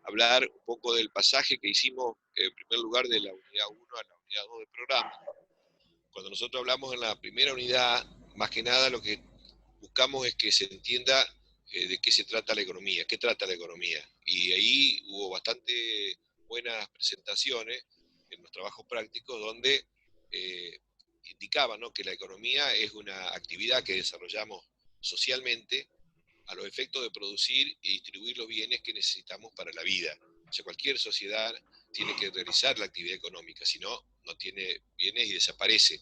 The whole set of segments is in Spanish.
hablar un poco del pasaje que hicimos, en primer lugar, de la unidad 1 a la unidad 2 del programa. Cuando nosotros hablamos en la primera unidad, más que nada lo que buscamos es que se entienda de qué se trata la economía, qué trata la economía. Y ahí hubo bastante buenas presentaciones en los trabajos prácticos donde indicaban, ¿no?, que la economía es una actividad que desarrollamos socialmente a los efectos de producir y distribuir los bienes que necesitamos para la vida. O sea, cualquier sociedad tiene que realizar la actividad económica, si no, no tiene bienes y desaparece.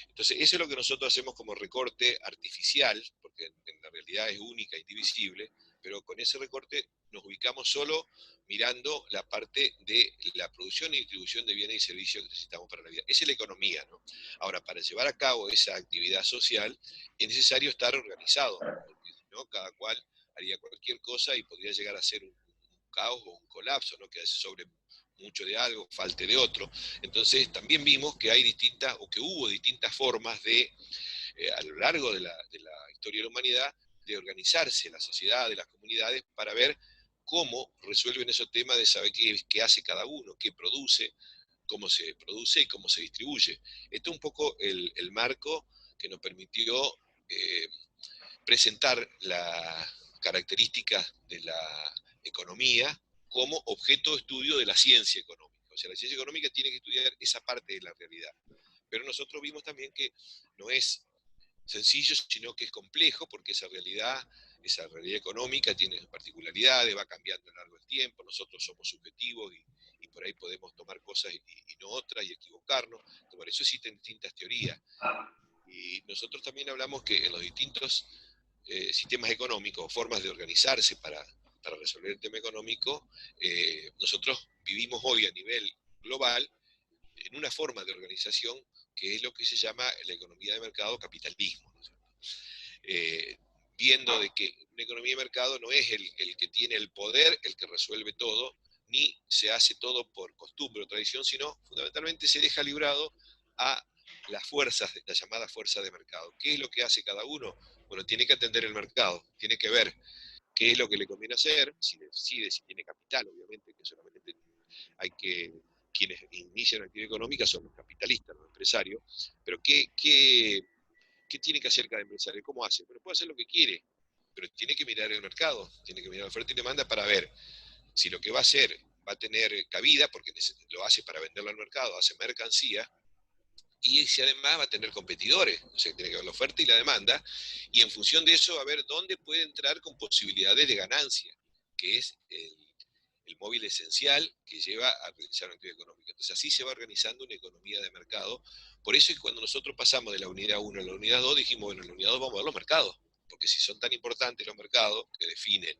Entonces, eso es lo que nosotros hacemos como recorte artificial, porque en la realidad es única, indivisible, pero con ese recorte nos ubicamos solo mirando la parte de la producción y distribución de bienes y servicios que necesitamos para la vida. Esa es la economía, ¿no? Ahora, para llevar a cabo esa actividad social es necesario estar organizado, porque si no, cada cual haría cualquier cosa y podría llegar a ser un caos o un colapso, ¿no?, que sobre mucho de algo, falte de otro. Entonces también vimos que hay distintas, o que hubo distintas formas de, a lo largo de la historia de la humanidad, de organizarse la sociedad, de las comunidades, para ver cómo resuelven esos temas de saber qué hace cada uno, qué produce, cómo se produce y cómo se distribuye. Esto es un poco el marco que nos permitió eh, presentar las características de la economía como objeto de estudio de la ciencia económica. O sea, la ciencia económica tiene que estudiar esa parte de la realidad. Pero nosotros vimos también que no es sencillo, sino que es complejo, porque esa realidad económica tiene particularidades, va cambiando a lo largo del tiempo, nosotros somos subjetivos y por ahí podemos tomar cosas y no otras y equivocarnos. Por eso existen distintas teorías. Y nosotros también hablamos que en los distintos sistemas económicos, formas de organizarse para resolver el tema económico, nosotros vivimos hoy a nivel global en una forma de organización que es lo que se llama la economía de mercado, capitalismo, ¿no es cierto? Eh, Viendo de que una economía de mercado no es el que tiene el poder, el que resuelve todo, ni se hace todo por costumbre o tradición, sino fundamentalmente se deja librado a las fuerzas, las llamadas fuerzas de mercado. ¿Qué es lo que hace cada uno? Bueno, tiene que atender el mercado, tiene que ver qué es lo que le conviene hacer, si decide, si tiene capital, obviamente, que solamente hay que, quienes inician la actividad económica son los capitalistas, los empresarios, pero ¿qué tiene que hacer cada empresario? ¿Cómo hace? Bueno, puede hacer lo que quiere, pero tiene que mirar el mercado, tiene que mirar la oferta y demanda para ver si lo que va a hacer va a tener cabida, porque lo hace para venderlo al mercado, hace mercancía, y si además va a tener competidores, o sea, tiene que ver la oferta y la demanda, y en función de eso, a ver dónde puede entrar con posibilidades de ganancia, que es el móvil esencial que lleva a realizar una actividad económica. Entonces así se va organizando una economía de mercado. Por eso es que cuando nosotros pasamos de la unidad 1 a la unidad 2, dijimos, bueno, en la unidad 2 vamos a ver los mercados, porque si son tan importantes los mercados que definen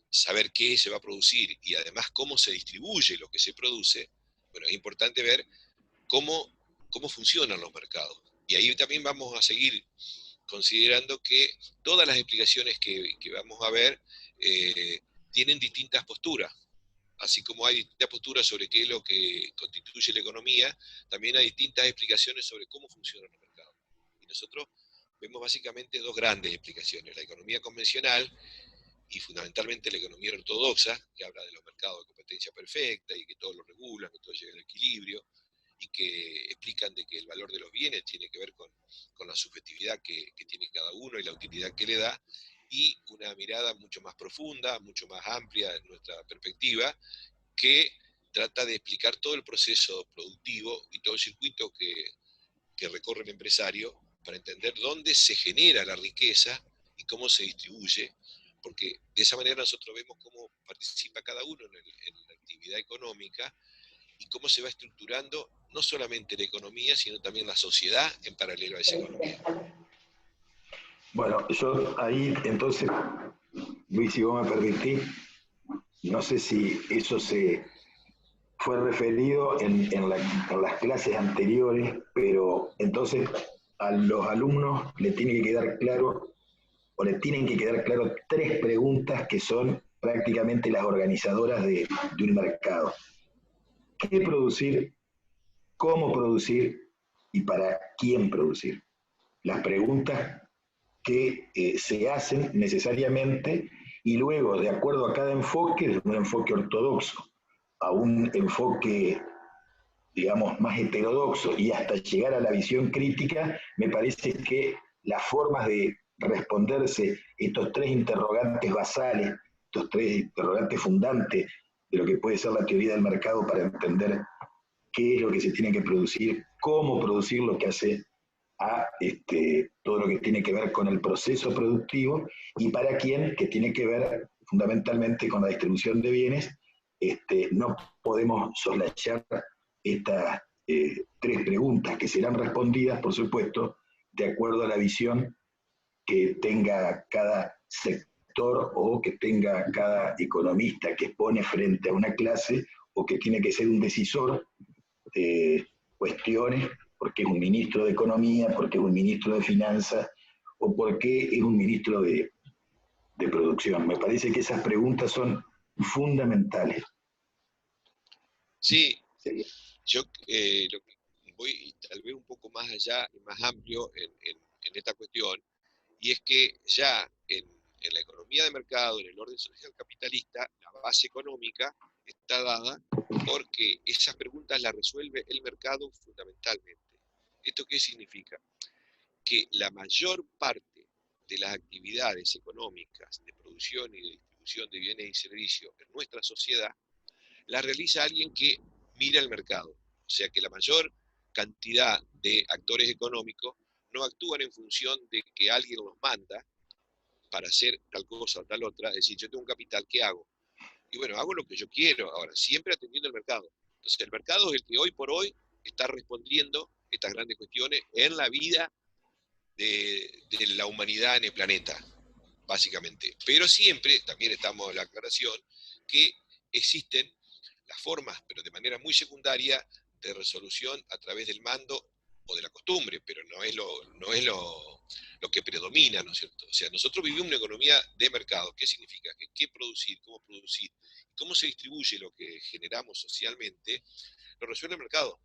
saber qué se va a producir y además cómo se distribuye lo que se produce, bueno, es importante ver cómo funcionan los mercados. Y ahí también vamos a seguir considerando que todas las explicaciones que vamos a ver tienen distintas posturas. Así como hay distintas posturas sobre qué es lo que constituye la economía, también hay distintas explicaciones sobre cómo funcionan los mercados. Y nosotros vemos básicamente dos grandes explicaciones: la economía convencional y fundamentalmente la economía ortodoxa, que habla de los mercados de competencia perfecta y que todo lo regulan, que todo llega al equilibrio, y que explican de que el valor de los bienes tiene que ver con la subjetividad que tiene cada uno y la utilidad que le da, y una mirada mucho más profunda, mucho más amplia en nuestra perspectiva, que trata de explicar todo el proceso productivo y todo el circuito que recorre el empresario para entender dónde se genera la riqueza y cómo se distribuye, porque de esa manera nosotros vemos cómo participa cada uno en la actividad económica y cómo se va estructurando no solamente la economía, sino también la sociedad en paralelo a esa economía. Bueno, yo ahí entonces, Luis, si vos me permitís, no sé si eso se fue referido en las clases anteriores, pero entonces a los alumnos le tiene que quedar claro, o le tienen que quedar claro tres preguntas que son prácticamente las organizadoras de un mercado. ¿Qué producir? ¿Cómo producir? ¿Y para quién producir? Las preguntas que se hacen necesariamente y luego, de acuerdo a cada enfoque, de un enfoque ortodoxo a un enfoque, digamos, más heterodoxo y hasta llegar a la visión crítica, me parece que las formas de responderse estos tres interrogantes basales, estos tres interrogantes fundantes de lo que puede ser la teoría del mercado para entender qué es lo que se tiene que producir, cómo producir lo que hace a todo lo que tiene que ver con el proceso productivo y para quién, que tiene que ver fundamentalmente con la distribución de bienes. No podemos soslayar estas tres preguntas que serán respondidas, por supuesto, de acuerdo a la visión que tenga cada sector o que tenga cada economista que expone frente a una clase o que tiene que ser un decisor de cuestiones, porque es un ministro de Economía, porque es un ministro de Finanzas o porque es un ministro de Producción. Me parece que esas preguntas son fundamentales. Sí, yo lo que voy tal vez un poco más allá y más amplio en esta cuestión, y es que ya en la economía de mercado, en el orden social capitalista, la base económica está dada porque esas preguntas las resuelve el mercado fundamentalmente. ¿Esto qué significa? Que la mayor parte de las actividades económicas de producción y de distribución de bienes y servicios en nuestra sociedad la realiza alguien que mira el mercado. O sea que la mayor cantidad de actores económicos no actúan en función de que alguien los manda para hacer tal cosa o tal otra. Es decir, yo tengo un capital, ¿qué hago? Y bueno, hago lo que yo quiero, ahora, siempre atendiendo al mercado. Entonces, el mercado es el que hoy por hoy está respondiendo estas grandes cuestiones en la vida de la humanidad en el planeta, básicamente. Pero siempre, también estamos en la aclaración, que existen las formas, pero de manera muy secundaria, de resolución a través del mando o de la costumbre, pero no es lo que predomina, ¿no es cierto? O sea, nosotros vivimos una economía de mercado. ¿Qué significa? Que qué producir, cómo se distribuye lo que generamos socialmente, lo resuelve el mercado.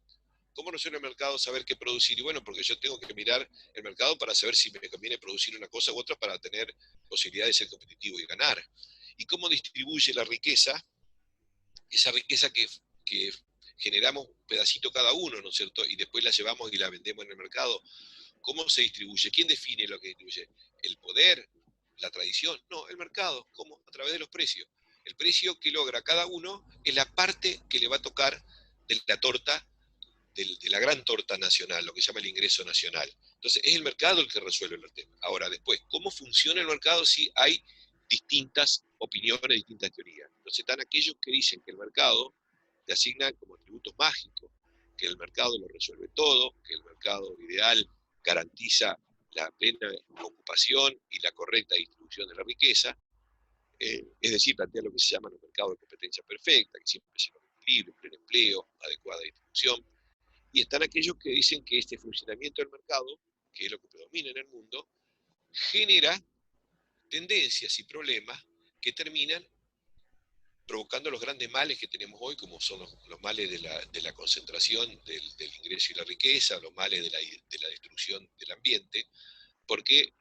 ¿Cómo resuelve el mercado saber qué producir? Y bueno, porque yo tengo que mirar el mercado para saber si me conviene producir una cosa u otra para tener posibilidad de ser competitivo y ganar. ¿Y cómo distribuye la riqueza? Esa riqueza que generamos un pedacito cada uno, ¿no es cierto? Y después la llevamos y la vendemos en el mercado. ¿Cómo se distribuye? ¿Quién define lo que distribuye? ¿El poder? ¿La tradición? No, el mercado. ¿Cómo? A través de los precios. El precio que logra cada uno es la parte que le va a tocar de la torta, de la gran torta nacional, lo que se llama el ingreso nacional. Entonces, es el mercado el que resuelve los temas. Ahora, después, ¿cómo funciona el mercado si hay distintas opiniones, distintas teorías? Entonces, están aquellos que dicen que el mercado te asignan como atributos mágicos, que el mercado lo resuelve todo, que el mercado ideal garantiza la plena ocupación y la correcta distribución de la riqueza, es decir, plantea lo que se llama los mercados de competencia perfecta, que siempre se logra equilibrio, pleno empleo, adecuada distribución, y están aquellos que dicen que este funcionamiento del mercado, que es lo que predomina en el mundo, genera tendencias y problemas que terminan provocando los grandes males que tenemos hoy, como son los males de la concentración del ingreso y la riqueza, los males de la destrucción del ambiente, porque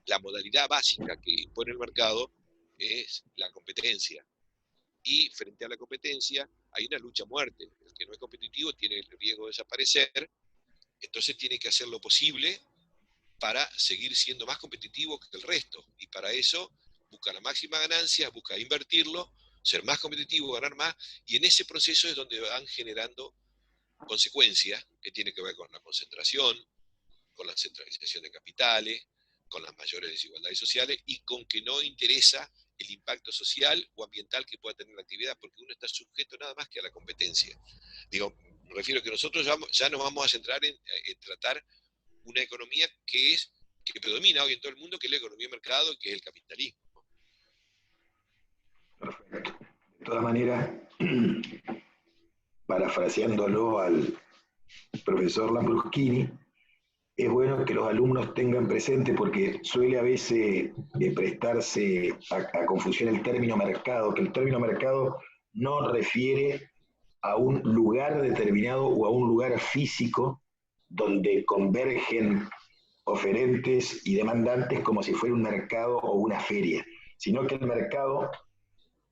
la modalidad básica que impone el mercado es la competencia. Y frente a la competencia hay una lucha a muerte. El que no es competitivo tiene el riesgo de desaparecer, entonces tiene que hacer lo posible para seguir siendo más competitivo que el resto. Y para eso busca la máxima ganancia, busca invertirlo, ser más competitivo, ganar más, y en ese proceso es donde van generando consecuencias que tienen que ver con la concentración, con la centralización de capitales, con las mayores desigualdades sociales y con que no interesa el impacto social o ambiental que pueda tener la actividad, porque uno está sujeto nada más que a la competencia. Digo, me refiero a que nosotros ya nos vamos a centrar en tratar una economía que predomina hoy en todo el mundo, que es la economía de mercado, que es el capitalismo. Perfecto. De todas maneras, parafraseándolo al profesor Lambruschini, es bueno que los alumnos tengan presente porque suele a veces prestarse a confusión el término mercado, que el término mercado no refiere a un lugar determinado o a un lugar físico donde convergen oferentes y demandantes como si fuera un mercado o una feria, sino que el mercado,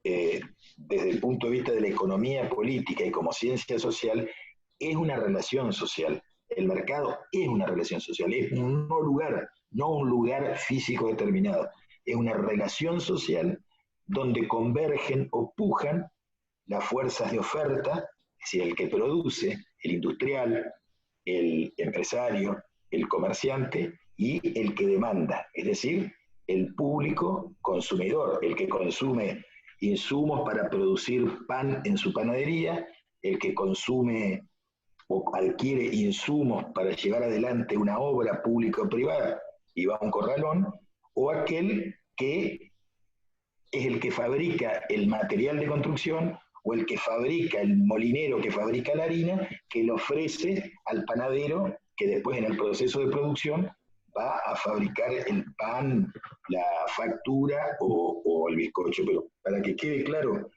desde el punto de vista de la economía política y como ciencia social, es una relación social. El mercado es una relación social, es no un lugar físico determinado, es una relación social donde convergen o pujan las fuerzas de oferta, es decir, el que produce, el industrial, el empresario, el comerciante y el que demanda, es decir, el público consumidor, el que consume insumos para producir pan en su panadería, el que consume o adquiere insumos para llevar adelante una obra pública o privada y va a un corralón, o aquel que es el que fabrica el material de construcción o el que fabrica, el molinero que fabrica la harina, que le ofrece al panadero que después en el proceso de producción va a fabricar el pan, la factura o el bizcocho. Pero para que quede claro,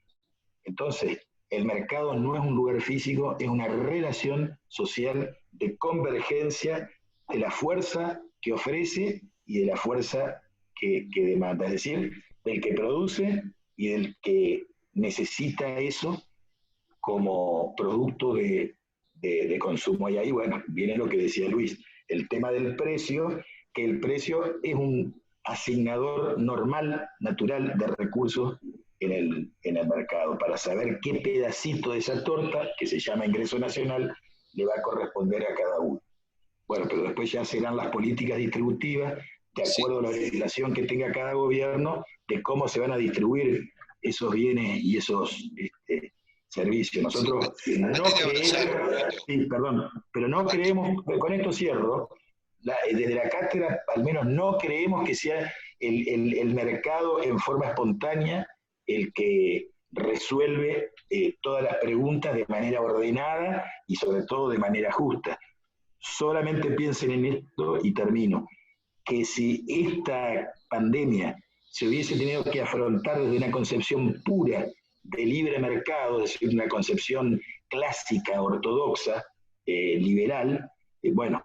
entonces, el mercado no es un lugar físico, es una relación social de convergencia de la fuerza que ofrece y de la fuerza que demanda, es decir, del que produce y del que necesita eso como producto de consumo. Y ahí, bueno, viene lo que decía Luis, el tema del precio, que el precio es un asignador normal, natural de recursos en el mercado, para saber qué pedacito de esa torta, que se llama ingreso nacional, le va a corresponder a cada uno. Bueno, pero después ya serán las políticas distributivas, de Sí. acuerdo a la legislación que tenga cada gobierno, de cómo se van a distribuir esos bienes y esos servicios. Sí. Nosotros no Antes de avanzar un creemos, poquito, sí, perdón, pero no ¿cuánto? creemos, con esto cierro, desde la cátedra al menos no creemos que sea el mercado en forma espontánea el que resuelve todas las preguntas de manera ordenada y sobre todo de manera justa. Solamente piensen en esto y termino, que si esta pandemia se hubiese tenido que afrontar desde una concepción pura de libre mercado, es decir, una concepción clásica, ortodoxa, liberal, bueno,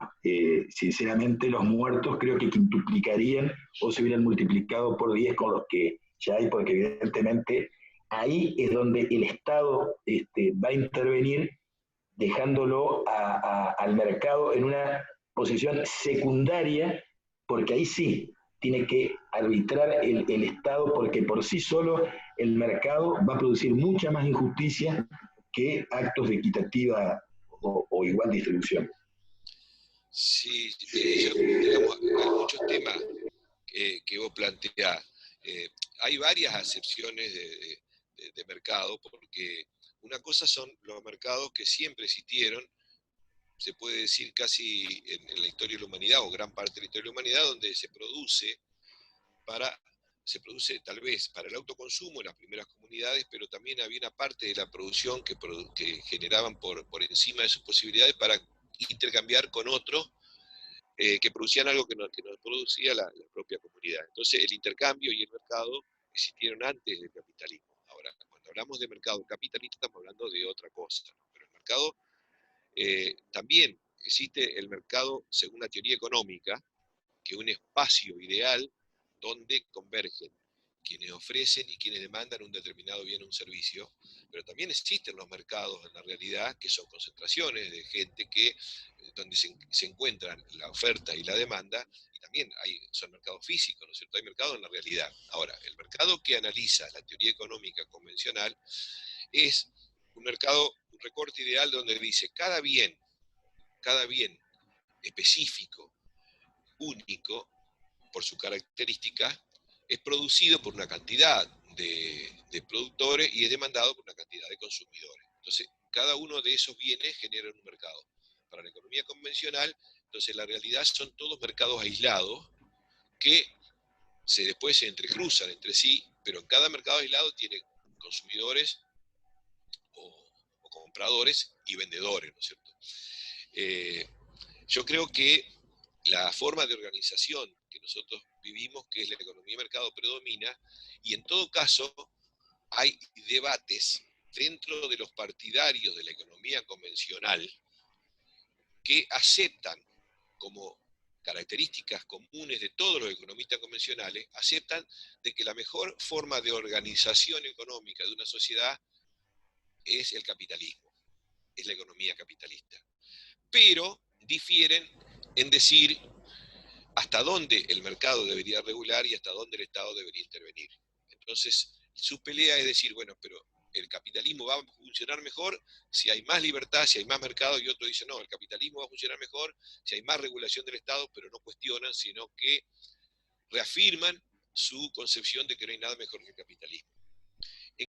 sinceramente los muertos creo que quintuplicarían o se hubieran multiplicado por 10 con los que ya hay, porque evidentemente ahí es donde el Estado va a intervenir dejándolo al mercado en una posición secundaria, porque ahí sí tiene que arbitrar el Estado, porque por sí solo el mercado va a producir mucha más injusticia que actos de equitativa o igual distribución. Sí, yo, digamos, hay muchos temas que vos planteás. Hay varias acepciones de mercado, porque una cosa son los mercados que siempre existieron, se puede decir casi en la historia de la humanidad, o gran parte de la historia de la humanidad, donde para, se produce tal vez para el autoconsumo en las primeras comunidades, pero también había una parte de la producción que generaban por encima de sus posibilidades para intercambiar con otros que producían algo que no producía la propia comunidad. Entonces el intercambio y el mercado existieron antes del capitalismo. Ahora, cuando hablamos de mercado capitalista estamos hablando de otra cosa, ¿no? Pero el mercado también existe el mercado según la teoría económica, que es un espacio ideal donde convergen quienes ofrecen y quienes demandan un determinado bien o un servicio, pero también existen los mercados en la realidad que son concentraciones de gente donde se encuentran la oferta y la demanda, y también son mercados físicos, ¿no es cierto? Hay mercados en la realidad. Ahora, el mercado que analiza la teoría económica convencional es un mercado, un recorte ideal donde dice cada bien específico, único, por su característica, es producido por una cantidad de productores y es demandado por una cantidad de consumidores. Entonces, cada uno de esos bienes genera un mercado. Para la economía convencional, entonces la realidad son todos mercados aislados que después se entrecruzan entre sí, pero en cada mercado aislado tiene consumidores o compradores y vendedores, ¿no es cierto? Eh, yo creo que la forma de organización que nosotros vivimos, que es la economía de mercado, predomina, y en todo caso hay debates dentro de los partidarios de la economía convencional que aceptan como características comunes de todos los economistas convencionales, aceptan de que la mejor forma de organización económica de una sociedad es el capitalismo, es la economía capitalista. Pero difieren en decir hasta dónde el mercado debería regular y hasta dónde el Estado debería intervenir. Entonces, su pelea es decir, bueno, pero el capitalismo va a funcionar mejor si hay más libertad, si hay más mercado, y otro dice, no, el capitalismo va a funcionar mejor si hay más regulación del Estado, pero no cuestionan, sino que reafirman su concepción de que no hay nada mejor que el capitalismo.